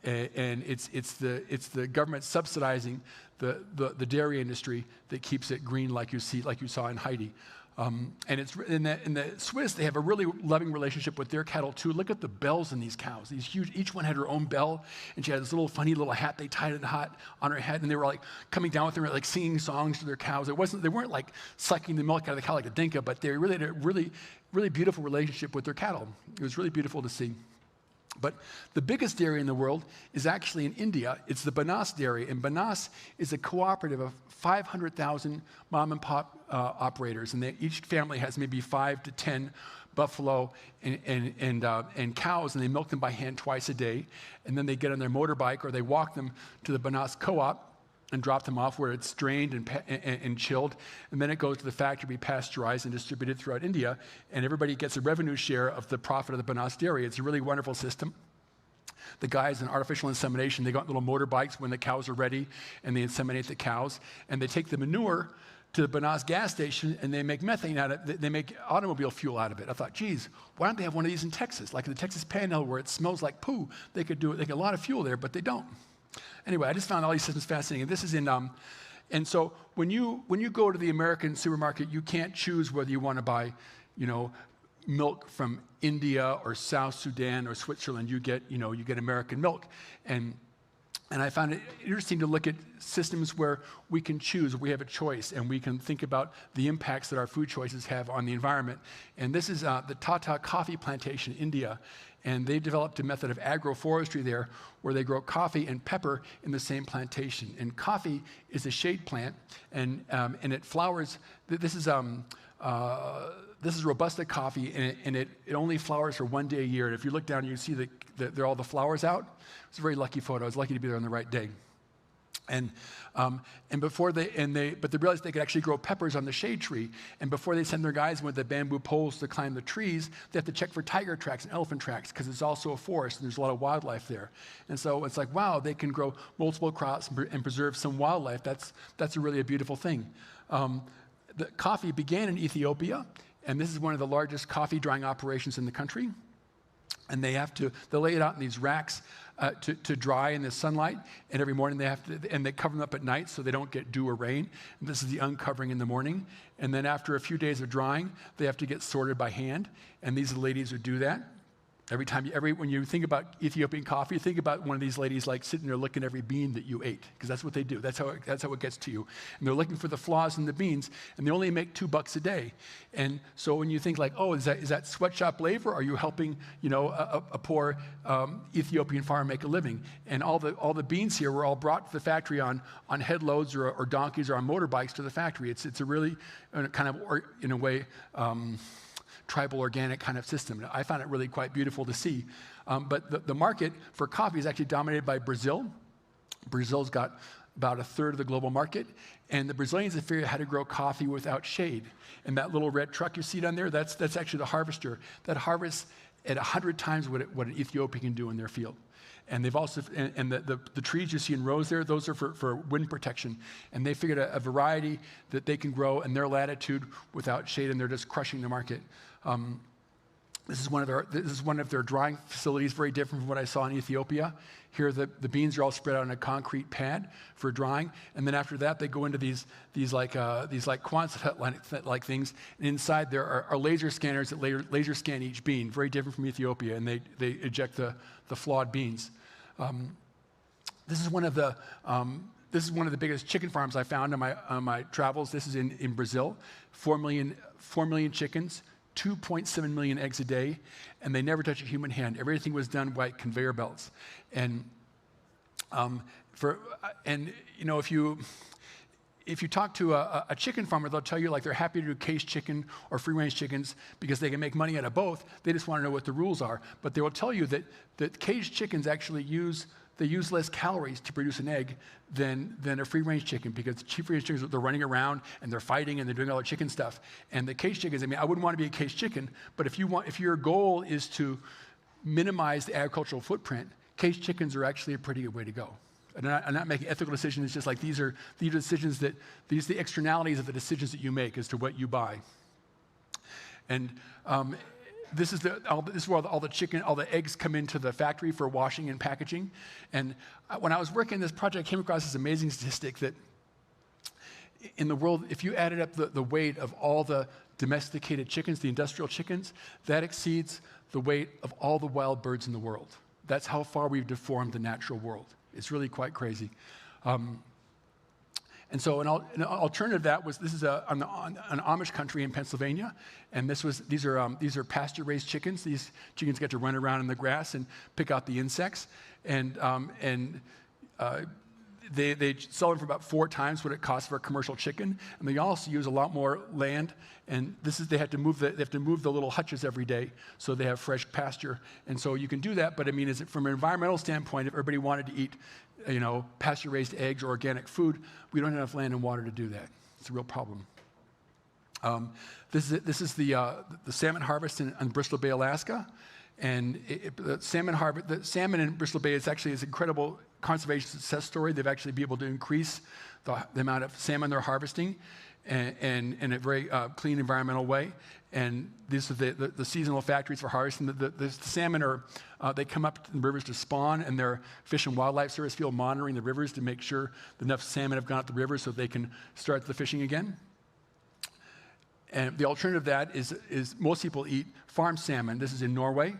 And it's the government subsidizing the dairy industry that keeps it green, like you saw in Haiti. And it's in the Swiss, they have a really loving relationship with their cattle too. Look at the bells in these cows. These huge, each one had her own bell, and she had this funny little hat they tied it on her head, and they were coming down with her, singing songs to their cows. They weren't sucking the milk out of the cow like a dinka, but they really had a really, really beautiful relationship with their cattle. It was really beautiful to see. But the biggest dairy in the world is actually in India. It's the Banas dairy, and Banas is a cooperative of 500,000 mom and pop operators, and each family has maybe 5 to 10 buffalo and cows, and they milk them by hand twice a day, and then they get on their motorbike or they walk them to the Banas co-op and drop them off where it's drained and chilled, and then it goes to the factory to be pasteurized and distributed throughout India, and everybody gets a revenue share of the profit of the Banas dairy. It's a really wonderful system. The guys in artificial insemination, they got little motorbikes when the cows are ready, and they inseminate the cows, and they take the manure to the Banas gas station, and they make methane out of it. They make automobile fuel out of it. I thought, geez, why don't they have one of these in Texas? Like in the Texas Panhandle where it smells like poo, they could do it. They get a lot of fuel there, but they don't. Anyway, I just found all these systems fascinating. And this is in, and so when you go to the American supermarket, you can't choose whether you want to buy, milk from India or South Sudan or Switzerland. You get American milk, and I found it interesting to look at systems where we can choose, we have a choice, and we can think about the impacts that our food choices have on the environment. And this is the Tata coffee plantation in India. And they developed a method of agroforestry there where they grow coffee and pepper in the same plantation. And coffee is a shade plant, and it flowers. This is Robusta coffee, and it only flowers for 1 day a year. And if you look down, you see there are all the flowers out. It's a very lucky photo. I was lucky to be there on the right day. But they realized they could actually grow peppers on the shade tree. And before they send their guys with the bamboo poles to climb the trees, they have to check for tiger tracks and elephant tracks because it's also a forest and there's a lot of wildlife there. And so it's like, wow, they can grow multiple crops and preserve some wildlife. That's really a beautiful thing. The coffee began in Ethiopia, and this is one of the largest coffee drying operations in the country. And they lay it out in these racks to dry in the sunlight, and every morning they cover them up at night so they don't get dew or rain. And this is the uncovering in the morning. And then after a few days of drying, they have to get sorted by hand. And these are the ladies who do that. When you think about Ethiopian coffee, think about one of these ladies like sitting there looking at every bean that you ate, because that's what they do. That's how it gets to you. And they're looking for the flaws in the beans, and they only make $2 a day. And so when you think like, oh, is that sweatshop labor? Or are you helping a poor Ethiopian farmer make a living? And all the beans here were all brought to the factory on head loads or donkeys or on motorbikes to the factory. It's a really kind of, in a way, tribal organic kind of system. I found it really quite beautiful to see. But the market for coffee is actually dominated by Brazil. Brazil's got about a third of the global market, and the Brazilians have figured out how to grow coffee without shade. And that little red truck you see down there, that's actually the harvester that harvests at 100 times what an Ethiopian can do in their field. And they've also, and the trees you see in rows there, those are for wind protection. And they figured a variety that they can grow in their latitude without shade, and they're just crushing the market. This is one of their drying facilities, very different from what I saw in Ethiopia. Here, the beans are all spread out on a concrete pad for drying, and then after that, they go into these Quonset-like things. And inside there are laser scanners that laser scan each bean, very different from Ethiopia, and they eject the flawed beans. This is one of the biggest chicken farms I found on my travels. This is in Brazil. 4 million chickens. 2.7 million eggs a day, and they never touch a human hand. Everything was done by conveyor belts. And if you talk to a chicken farmer, they'll tell you like they're happy to do caged chicken or free-range chickens because they can make money out of both. They just want to know what the rules are. But they will tell you that caged chickens actually use less calories to produce an egg than a free-range chicken, because free-range chickens, they're running around and they're fighting and they're doing all the chicken stuff. And the caged chickens, I wouldn't want to be a caged chicken, but if your goal is to minimize the agricultural footprint, caged chickens are actually a pretty good way to go. I'm not making ethical decisions. It's just like these are decisions these are the externalities of the decisions that you make as to what you buy. And this is where all the eggs come into the factory for washing and packaging. And when I was working on this project, I came across this amazing statistic that in the world, if you added up the weight of all the domesticated chickens, the industrial chickens, that exceeds the weight of all the wild birds in the world. That's how far we've deformed the natural world. It's really quite crazy. And so an alternative to that was, this is an Amish country in Pennsylvania, and these are pasture-raised chickens. These chickens get to run around in the grass and pick out the insects, and they sell them for about 4 times what it costs for a commercial chicken, and they also use a lot more land. And they have to move the little hutches every day so they have fresh pasture. And so you can do that, but I mean, from an environmental standpoint, if everybody wanted to eat, pasture-raised eggs or organic food, we don't have enough land and water to do that. It's a real problem. This is the salmon harvest in Bristol Bay, Alaska, and the salmon in Bristol Bay is actually an incredible conservation success story. They've actually been able to increase the amount of salmon they're harvesting, and in a very clean environmental way. And these are the seasonal factories for harvesting. The salmon they come up to the rivers to spawn, and their Fish and Wildlife Service field monitoring the rivers to make sure enough salmon have gone up the river so they can start the fishing again. And the alternative to that is most people eat farm salmon. This is in Norway,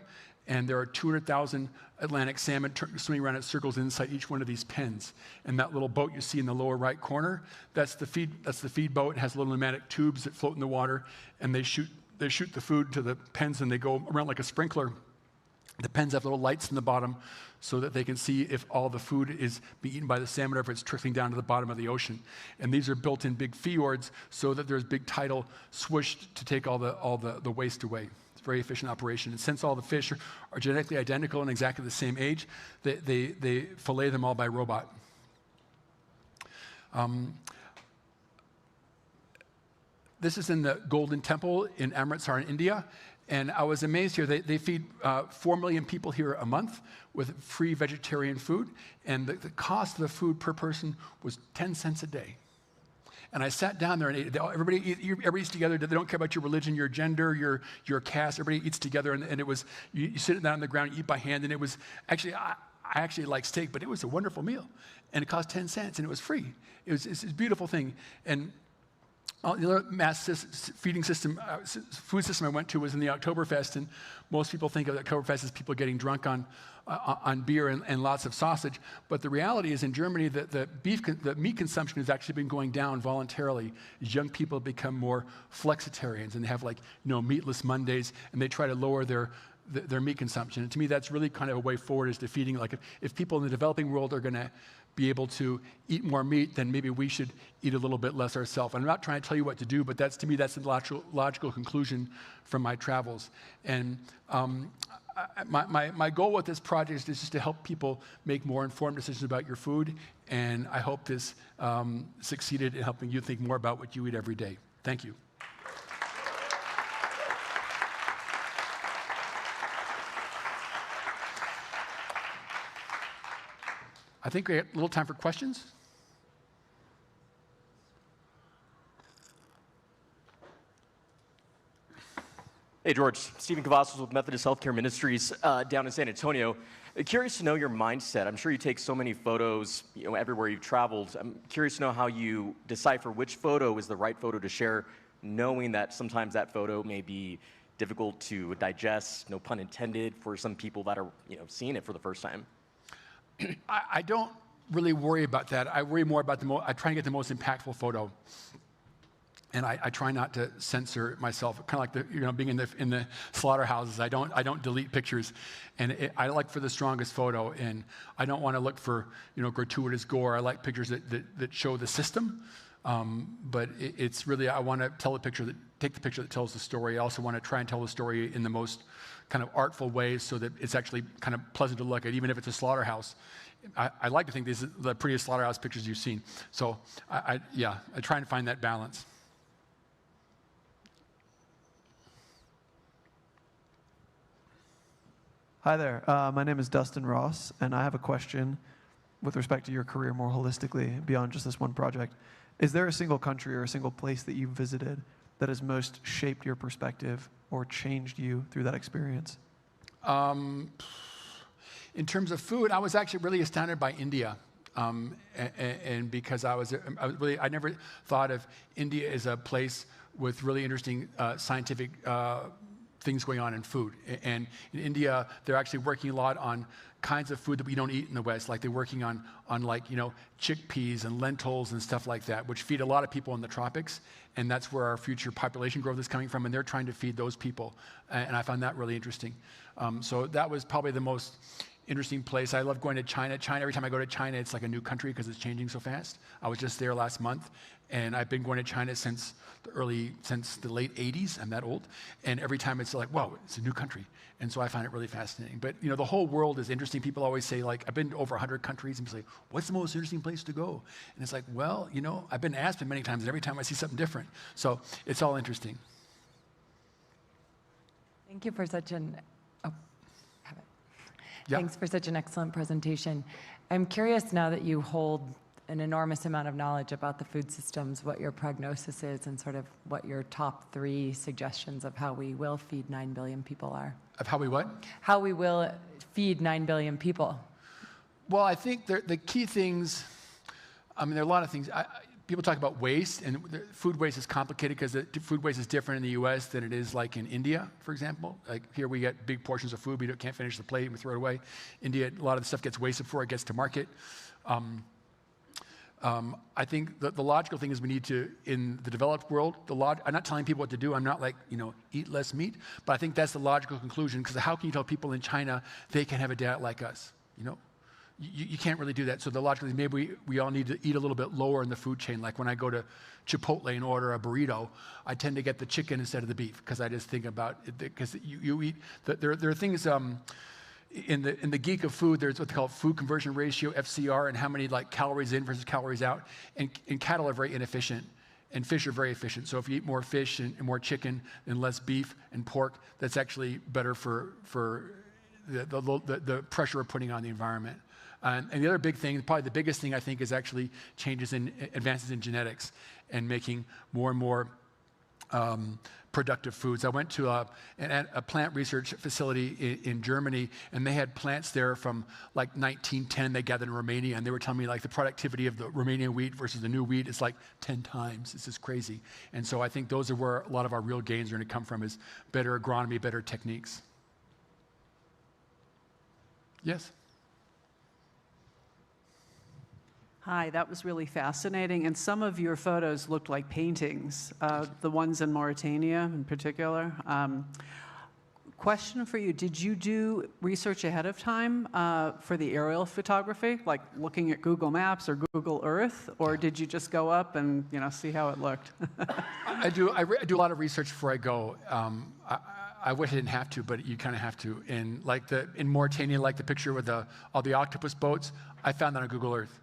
and there are 200,000 Atlantic salmon swimming around in circles inside each one of these pens. And that little boat you see in the lower right corner, that's the feed boat. It has little pneumatic tubes that float in the water, and they shoot the food to the pens, and they go around like a sprinkler. The pens have little lights in the bottom so that they can see if all the food is being eaten by the salmon or if it's trickling down to the bottom of the ocean. And these are built in big fjords so that there's big tidal swoosh to take all the waste away. It's a very efficient operation. And since all the fish are genetically identical and exactly the same age, they fillet them all by robot. This is in the Golden Temple in Amritsar in India. And I was amazed here. They feed 4 million people here a month with free vegetarian food. And the cost of the food per person was 10 cents a day. And I sat down there and ate. Everybody eats together. They don't care about your religion, your gender, your caste. Everybody eats together. And it was, you sit down on the ground, you eat by hand. And it was actually, I actually like steak, but it was a wonderful meal. And it cost 10 cents, and it was free. It's a beautiful thing. And the other mass feeding system, food system I went to was in the Oktoberfest, and most people think of the Oktoberfest as people getting drunk on beer and lots of sausage. But the reality is, in Germany, the meat consumption has actually been going down voluntarily as young people become more flexitarians, and they have meatless Mondays, and they try to lower their meat consumption. And to me, that's really kind of a way forward, is to feeding. If people in the developing world are going to be able to eat more meat, then maybe we should eat a little bit less ourselves. I'm not trying to tell you what to do, but to me, that's the logical conclusion from my travels. And my goal with this project is just to help people make more informed decisions about your food, and I hope this succeeded in helping you think more about what you eat every day. Thank you. I think we have a little time for questions. Hey, George. Stephen Cavazos with Methodist Healthcare Ministries down in San Antonio. Curious to know your mindset. I'm sure you take so many photos everywhere you've traveled. I'm curious to know how you decipher which photo is the right photo to share, knowing that sometimes that photo may be difficult to digest, no pun intended, for some people that are seeing it for the first time. I don't really worry about that. I worry more about I try and get the most impactful photo, and I try not to censor myself. Kind of like being in the slaughterhouses. I don't delete pictures, and I like for the strongest photo, and I don't want to look for gratuitous gore. I like pictures that show the system, but it's really, I want to take the picture that tells the story. I also want to try and tell the story in the most kind of artful ways so that it's actually kind of pleasant to look at, even if it's a slaughterhouse. I like to think these are the prettiest slaughterhouse pictures you've seen. So I try and find that balance. Hi there. My name is Dustin Ross, and I have a question with respect to your career more holistically, beyond just this one project. Is there a single country or a single place that you've visited that has most shaped your perspective or changed you through that experience? In terms of food, I was actually really astounded by India, and because I never thought of India as a place with really interesting scientific things going on in food. And in India, they're actually working a lot on kinds of food that we don't eat in the West. Like they're working on like, you know, chickpeas and lentils and stuff like that, which feed a lot of people in the tropics. And that's where our future population growth is coming from. And they're trying to feed those people. And I found that really interesting. So that was probably the most interesting place. I love going to China. Every time I go to China, it's like a new country because it's changing so fast. I was just there last month, and I've been going to China since the late 80s. I'm that old. And every time it's like, whoa, it's a new country. And so I find it really fascinating. But, you know, the whole world is interesting. People always say, like, I've been to over 100 countries, and people say, what's the most interesting place to go? And it's like, well, you know, I've been to Aspen many times, and every time I see something different. So it's all interesting. Thank you for such an Yeah. Thanks for such an excellent presentation. I'm curious now that you hold an enormous amount of knowledge about the food systems, what your prognosis is and sort of what your top 3 suggestions of how we will feed 9 billion people are. Of how we what? How we will feed 9 billion people. Well, I think the key things, I mean, there are a lot of things. People talk about waste, and food waste is complicated because food waste is different in the U.S. than it is like in India, for example. Like here we get big portions of food, we can't finish the plate, we throw it away. India, a lot of the stuff gets wasted before it gets to market. I think the logical thing is we need to, in the developed world, I'm not telling people what to do. I'm not like, you know, eat less meat, but I think that's the logical conclusion, because how can you tell people in China they can have a diet like us, you know? You can't really do that. So the logical is maybe we all need to eat a little bit lower in the food chain. Like when I go to Chipotle and order a burrito, I tend to get the chicken instead of the beef, because I just think about it, because you eat, there are things in the geek of food, there's what they call food conversion ratio, FCR, and how many like calories in versus calories out. And cattle are very inefficient, and fish are very efficient. So if you eat more fish and more chicken and less beef and pork, that's actually better for the pressure we're putting on the environment. And the other big thing, probably the biggest thing I think, is actually advances in genetics and making more and more productive foods. I went to a plant research facility in Germany, and they had plants there from like 1910 they gathered in Romania, and they were telling me like the productivity of the Romanian wheat versus the new wheat is like 10 times. It's just crazy. And so I think those are where a lot of our real gains are going to come from, is better agronomy, better techniques. Yes? Hi, that was really fascinating. And some of your photos looked like paintings, the ones in Mauritania in particular. Question for you, did you do research ahead of time for the aerial photography, like looking at Google Maps or Google Earth, or did you just go up and see how it looked? I do a lot of research before I go. I wish I didn't have to, but you kind of have to. And like in Mauritania, like the picture with all the octopus boats, I found that on Google Earth.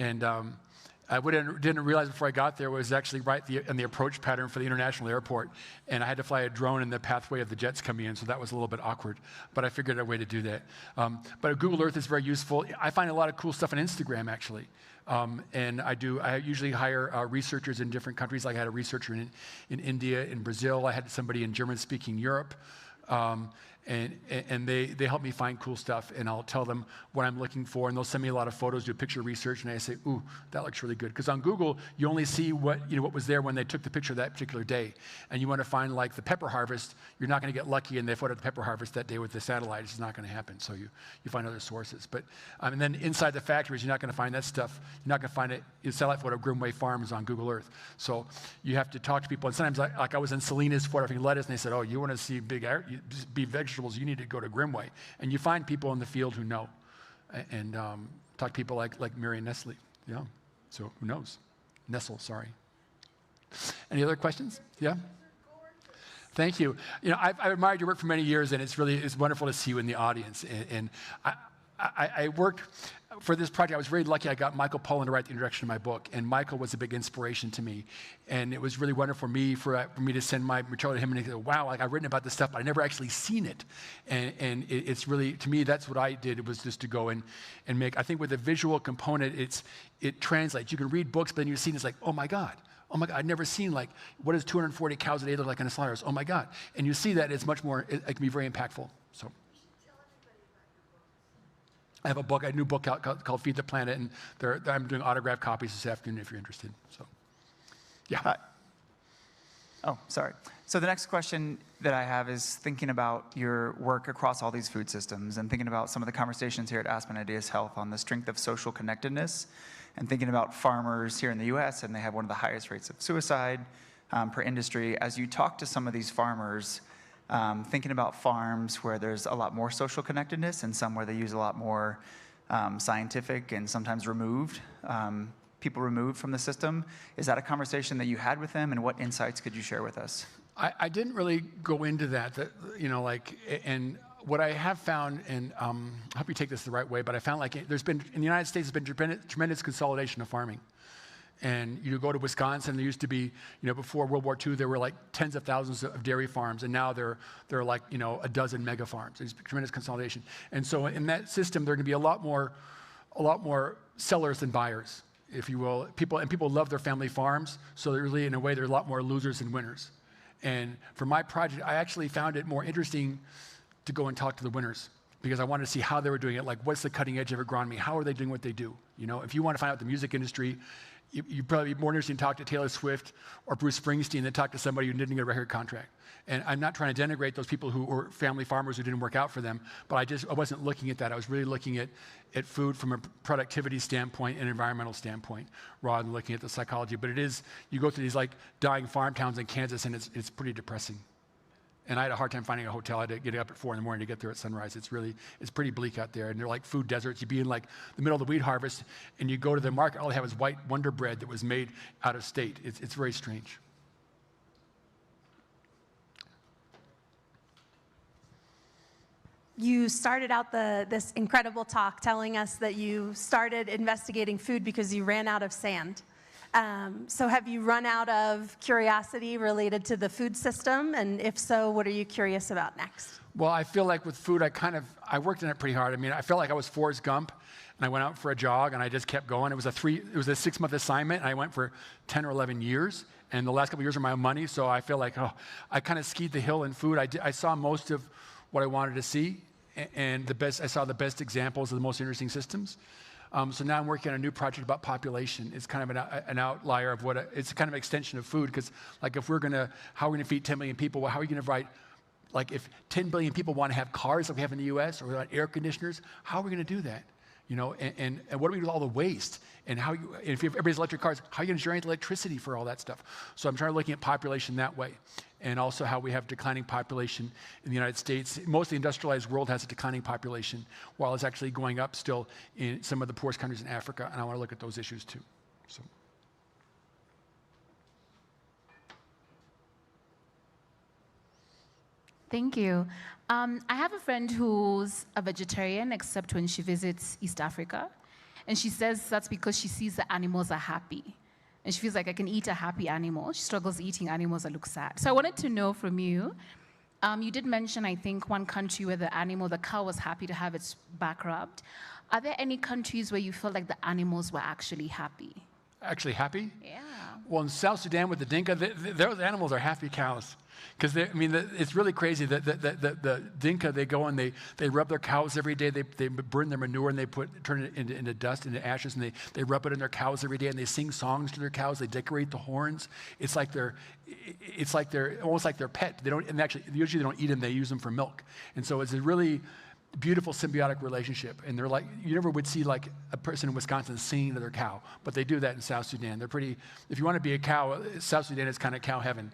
And I didn't realize before I got there was actually right in the approach pattern for the international airport. And I had to fly a drone in the pathway of the jets coming in, so that was a little bit awkward. But I figured out a way to do that. But Google Earth is very useful. I find a lot of cool stuff on Instagram, actually. And I usually hire researchers in different countries. Like I had a researcher in India, in Brazil. I had somebody in German-speaking Europe. And they help me find cool stuff, and I'll tell them what I'm looking for, and they'll send me a lot of photos, do picture research, and I say, ooh, that looks really good. Because on Google, you only see what was there when they took the picture that particular day. And you want to find like the pepper harvest, you're not going to get lucky and they photographed the pepper harvest that day with the satellite. It's not going to happen. So you find other sources. But and then inside the factories, you're not going to find that stuff. You're not going to find it. The satellite photo of Grimway Farms on Google Earth. So you have to talk to people. And sometimes, like I was in Salinas photographing lettuce, and they said, oh, you want to see big vegetables, you need to go to Grimway. And you find people in the field who know. And talk to people like Mary Nestle. Yeah. So who knows? Nestle, sorry. Any other questions? Yeah? Thank you. I've admired your work for many years, and it's wonderful to see you in the audience. And I worked for this project. I was very lucky. I got Michael Pollan to write the introduction to my book, and Michael was a big inspiration to me. And it was really wonderful for me to send my material to him, and he said, wow, like I've written about this stuff, but I never actually seen it. And it's really, to me, that's what I did. It was just to go and make. I think with the visual component, it translates. You can read books, but then you see it, it's like, oh my God, I'd never seen like, what does 240 cows a day look like in a slaughterhouse? Oh my God. And you see that, it's much more, it can be very impactful. So. I have a new book out called Feed the Planet, and I'm doing autographed copies this afternoon if you're interested. So, yeah. Hi. Oh, sorry. So the next question that I have is thinking about your work across all these food systems and thinking about some of the conversations here at Aspen Ideas Health on the strength of social connectedness and thinking about farmers here in the US, and they have one of the highest rates of suicide per industry. As you talk to some of these farmers, thinking about farms where there's a lot more social connectedness and some where they use a lot more scientific and sometimes people removed from the system, is that a conversation that you had with them, and what insights could you share with us? I didn't really go into that, and what I have found, and I hope you take this the right way, but I found there's been, in the United States, there's been tremendous consolidation of farming. And you go to Wisconsin, there used to be, before World War II, there were like tens of thousands of dairy farms, and now there are like, a dozen mega farms. There's tremendous consolidation. And so in that system, there are going to be a lot more sellers than buyers, if you will. People love their family farms, so really, in a way, there are a lot more losers than winners. And for my project, I actually found it more interesting to go and talk to the winners, because I wanted to see how they were doing it, like what's the cutting edge of agronomy, how are they doing what they do? If you want to find out the music industry, you'd probably be more interested in talking to Taylor Swift or Bruce Springsteen than talk to somebody who didn't get a record contract. And I'm not trying to denigrate those people who were family farmers who didn't work out for them, but I wasn't looking at that. I was really looking at food from a productivity standpoint and environmental standpoint, rather than looking at the psychology. But you go through these like dying farm towns in Kansas, and it's pretty depressing. And I had a hard time finding a hotel. I had to get up at 4 in the morning to get there at sunrise. It's pretty bleak out there. And they're like food deserts. You'd be in like the middle of the wheat harvest, and you go to the market, all they have is white Wonder Bread that was made out of state. It's very strange. You started out this incredible talk telling us that you started investigating food because you ran out of sand. So have you run out of curiosity related to the food system? And if so, what are you curious about next? Well, I feel like with food, I worked in it pretty hard. I mean, I felt like I was Forrest Gump, and I went out for a jog, and I just kept going. It was a 6-month assignment, and I went for 10 or 11 years. And the last couple of years were my own money, so I feel like, I kind of skied the hill in food. I saw most of what I wanted to see, and I saw the best examples of the most interesting systems. So now I'm working on a new project about population. It's kind of an outlier of it's kind of an extension of food, because like how are we going to feed 10 million people? Well, how are we going to provide, like if 10 billion people want to have cars like we have in the US, or we want air conditioners, how are we going to do that? And what do we do with all the waste? And if everybody's electric cars, how are you going to generate electricity for all that stuff? So I'm trying to looking at population that way. And also how we have declining population in the United States. Most of the industrialized world has a declining population, while it's actually going up still in some of the poorest countries in Africa, and I want to look at those issues too. So. Thank you. I have a friend who's a vegetarian, except when she visits East Africa. And she says that's because she sees the animals are happy. And she feels like I can eat a happy animal. She struggles eating animals that look sad. So I wanted to know from you, you did mention, I think, one country where the cow was happy to have its back rubbed. Are there any countries where you feel like the animals were actually happy? Actually happy? Yeah. Well, in South Sudan with the Dinka, those animals are happy cows. Because it's really crazy that the Dinka, they go and they rub their cows every day. They burn their manure and they turn it into dust, into ashes, and they rub it in their cows every day, and they sing songs to their cows. They decorate the horns. It's like they're almost like their pet. Usually they don't eat them. They use them for milk. And so it's a really beautiful symbiotic relationship. And they're like, you never would see like a person in Wisconsin singing to their cow, but they do that in South Sudan. They're pretty, if you want to be a cow, South Sudan is kind of cow heaven.